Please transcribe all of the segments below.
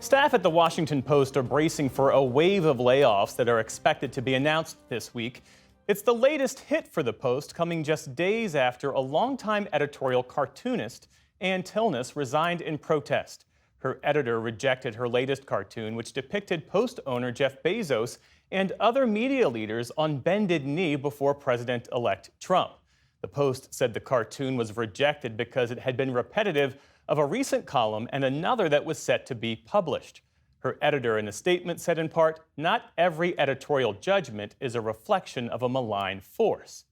Staff at the Washington Post are bracing for a wave of layoffs that are expected to be announced this week. It's the latest hit for the Post, coming just days after a longtime editorial cartoonist, Ann Tilnes, resigned in protest. Her editor rejected her latest cartoon, which depicted Post owner Jeff Bezos and other media leaders on bended knee before President-elect Trump. The Post said the cartoon was rejected because it had been repetitive of a recent column and another that was set to be published. Her editor in a statement said in part, "Not every editorial judgment is a reflection of a malign force."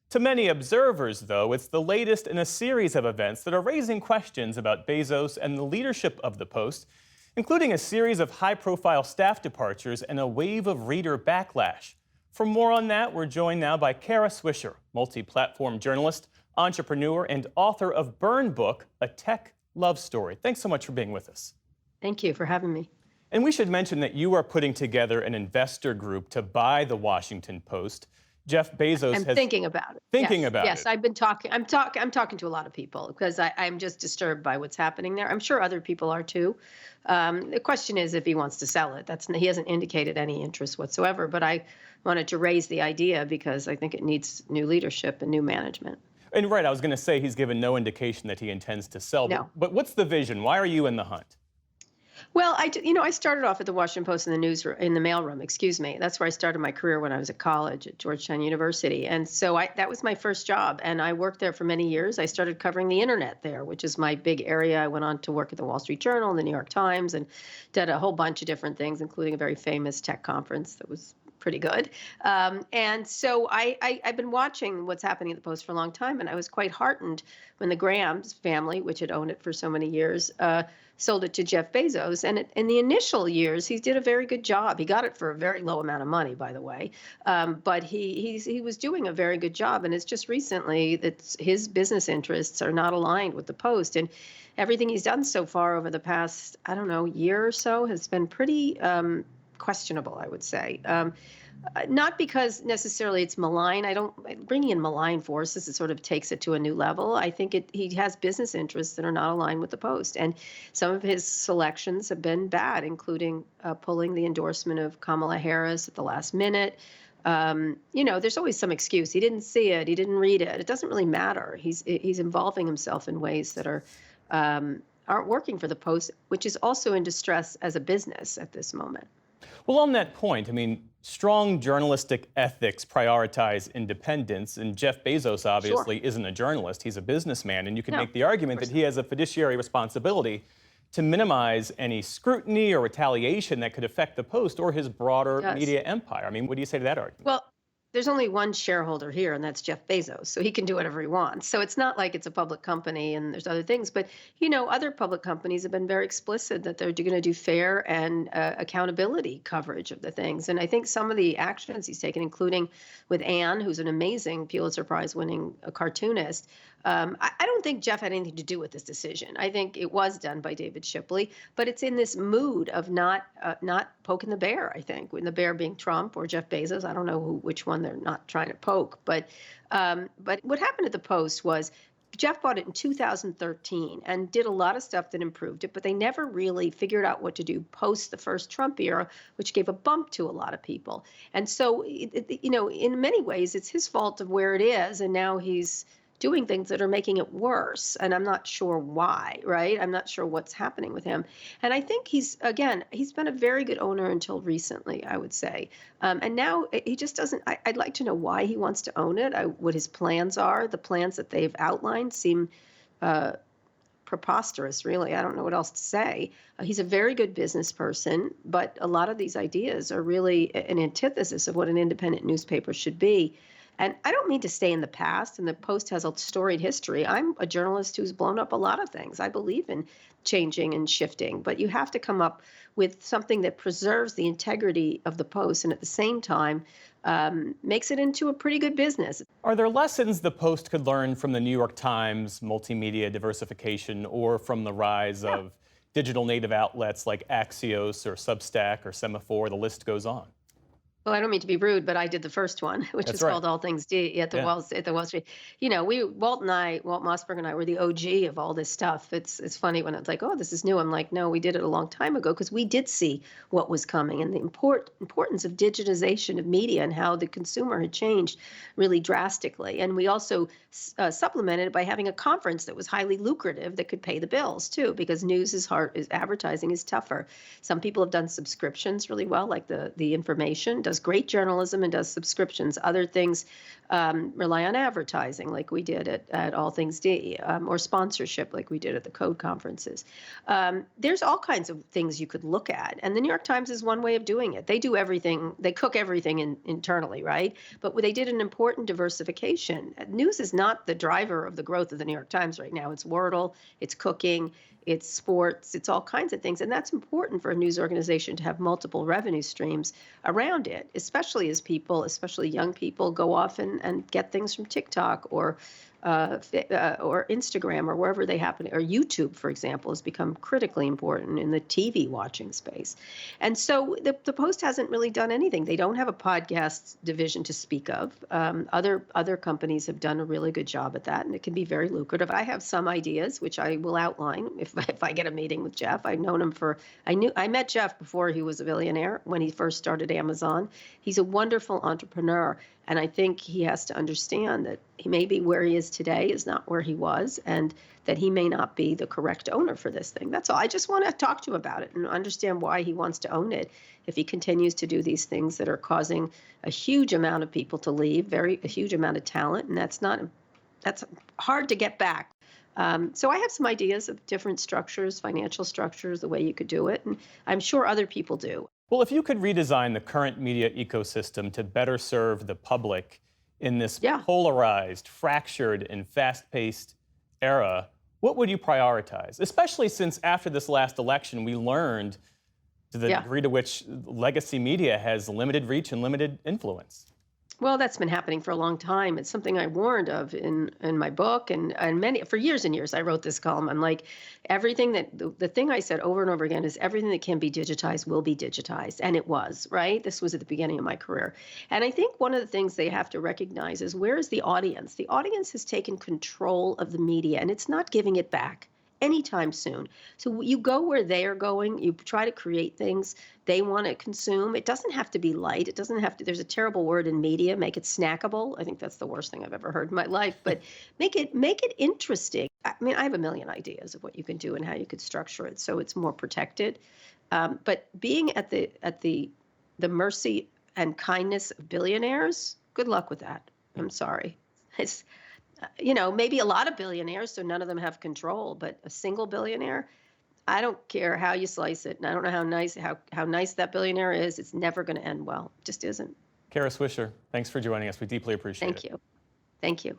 To many observers, though, it's the latest in a series of events that are raising questions about Bezos and the leadership of the Post, including a series of high-profile staff departures and a wave of reader backlash. For more on that, we're joined now by Kara Swisher, multi-platform journalist, entrepreneur, and author of Burn Book, a tech love story. Thanks so much for being with us. Thank you for having me. And we should mention that you are putting together an investor group to buy the Washington Post. Jeff Bezos I'm thinking about it. Thinking yes, about yes, it. Yes, I've been talking. I'm talking to a lot of people because I'm just disturbed by what's happening there. I'm sure other people are too. The question is if he wants to sell it. He hasn't indicated any interest whatsoever. But I wanted to raise the idea because I think it needs new leadership and new management. And right, I was going to say he's given no indication that he intends to sell. No. But what's the vision? Why are you in the hunt? Well, I started off at the Washington Post in the mailroom. Excuse me. That's where I started my career when I was at college at Georgetown University, and so that was my first job. And I worked there for many years. I started covering the internet there, which is my big area. I went on to work at the Wall Street Journal and the New York Times, and did a whole bunch of different things, including a very famous tech conference that was pretty good. And so I've been watching what's happening at the Post for a long time, and I was quite heartened when the Grahams family, which had owned it for so many years, sold it to Jeff Bezos. And in the initial years, he did a very good job. He got it for a very low amount of money, by the way. But he was doing a very good job. And it's just recently that his business interests are not aligned with the Post. And everything he's done so far over the past, year or so has been pretty questionable, I would say. Not because necessarily it's malign. Bringing in malign forces, it sort of takes it to a new level. I think he has business interests that are not aligned with the Post. And some of his selections have been bad, including pulling the endorsement of Kamala Harris at the last minute. There's always some excuse. He didn't see it. He didn't read it. It doesn't really matter. He's involving himself in ways that aren't working for the Post, which is also in distress as a business at this moment. Well, on that point, strong journalistic ethics prioritize independence, and Jeff Bezos obviously isn't a journalist, he's a businessman, and you can make the argument that he has a fiduciary responsibility to minimize any scrutiny or retaliation that could affect the Post or his broader media empire. What do you say to that argument? Well, there's only one shareholder here, and that's Jeff Bezos, so he can do whatever he wants. So it's not like it's a public company and there's other things. But, other public companies have been very explicit that they're going to do fair and accountability coverage of the things. And I think some of the actions he's taken, including with Ann, who's an amazing Pulitzer Prize-winning cartoonist, I don't think Jeff had anything to do with this decision. I think it was done by David Shipley, but it's in this mood of not poking the bear, I think, when the bear being Trump or Jeff Bezos. I don't know which one they're not trying to poke. But what happened at the Post was Jeff bought it in 2013 and did a lot of stuff that improved it, but they never really figured out what to do post the first Trump era, which gave a bump to a lot of people. And so, in many ways, it's his fault of where it is, and now he's doing things that are making it worse. And I'm not sure why, right? I'm not sure what's happening with him. And I think he's been a very good owner until recently, I would say. And now he just doesn't, I'd like to know why he wants to own it, what his plans are. The plans that they've outlined seem preposterous, really. I don't know what else to say. He's a very good business person, but a lot of these ideas are really an antithesis of what an independent newspaper should be. And I don't mean to stay in the past, and the Post has a storied history. I'm a journalist who's blown up a lot of things. I believe in changing and shifting, but you have to come up with something that preserves the integrity of the Post and at the same time makes it into a pretty good business. Are there lessons the Post could learn from the New York Times multimedia diversification or from the rise of digital native outlets like Axios or Substack or Semaphore? The list goes on. Well, I don't mean to be rude, but I did the first one, which That's is right. called All Things D at the Yeah. Wall Street. You know, Walt Mossberg and I were the OG of all this stuff. It's funny when it's like, oh, this is new. I'm like, no, we did it a long time ago because we did see what was coming and the importance of digitization of media and how the consumer had changed really drastically. And we also supplemented it by having a conference that was highly lucrative that could pay the bills too, because news is hard, is advertising is tougher. Some people have done subscriptions really well, like the information does great journalism and does subscriptions. Other things rely on advertising, like we did at All Things D, or sponsorship, like we did at the Code conferences. There's all kinds of things you could look at, and the New York Times is one way of doing it. They do everything; they cook everything internally, right? But they did an important diversification. News is not the driver of the growth of the New York Times right now. It's Wordle, it's cooking, it's sports, it's all kinds of things. And that's important for a news organization to have multiple revenue streams around it, especially as people, especially young people, go off and get things from TikTok or Instagram or wherever they happen, or YouTube, for example, has become critically important in the TV watching space. And so the Post hasn't really done anything. They don't have a podcast division to speak of. Other companies have done a really good job at that, and it can be very lucrative. I have some ideas, which I will outline if I get a meeting with Jeff. I've known him I met Jeff before he was a billionaire when he first started Amazon. He's a wonderful entrepreneur. And I think he has to understand that he may be where he is today is not where he was, and that he may not be the correct owner for this thing. That's all. I just want to talk to him about it and understand why he wants to own it if he continues to do these things that are causing a huge amount of people to leave, a huge amount of talent, and that's hard to get back. So I have some ideas of different structures, financial structures, the way you could do it, and I'm sure other people do. Well, if you could redesign the current media ecosystem to better serve the public in this Yeah. polarized, fractured, and fast-paced era, what would you prioritize? Especially since after this last election, we learned to the Yeah. degree to which legacy media has limited reach and limited influence. Well, that's been happening for a long time. It's something I warned of in my book and many for years and years. I wrote this column. I'm like, everything that the thing I said over and over again is everything that can be digitized will be digitized, and it was, right. This was at the beginning of my career, and I think one of the things they have to recognize is where is the audience? The audience has taken control of the media, and it's not giving it back anytime soon. So you go where they are going, you try to create things they want to consume. It doesn't have to be light. It doesn't have to, there's a terrible word in media, make it snackable. I think that's the worst thing I've ever heard in my life, but make it interesting. I mean, I have a million ideas of what you can do and how you could structure it so it's more protected. But being at the mercy and kindness of billionaires, good luck with that. I'm sorry. It's maybe a lot of billionaires, so none of them have control, but a single billionaire, I don't care how you slice it. And I don't know how nice that billionaire is. It's never going to end well. It just isn't. Kara Swisher, thanks for joining us. We deeply appreciate it. Thank you. Thank you.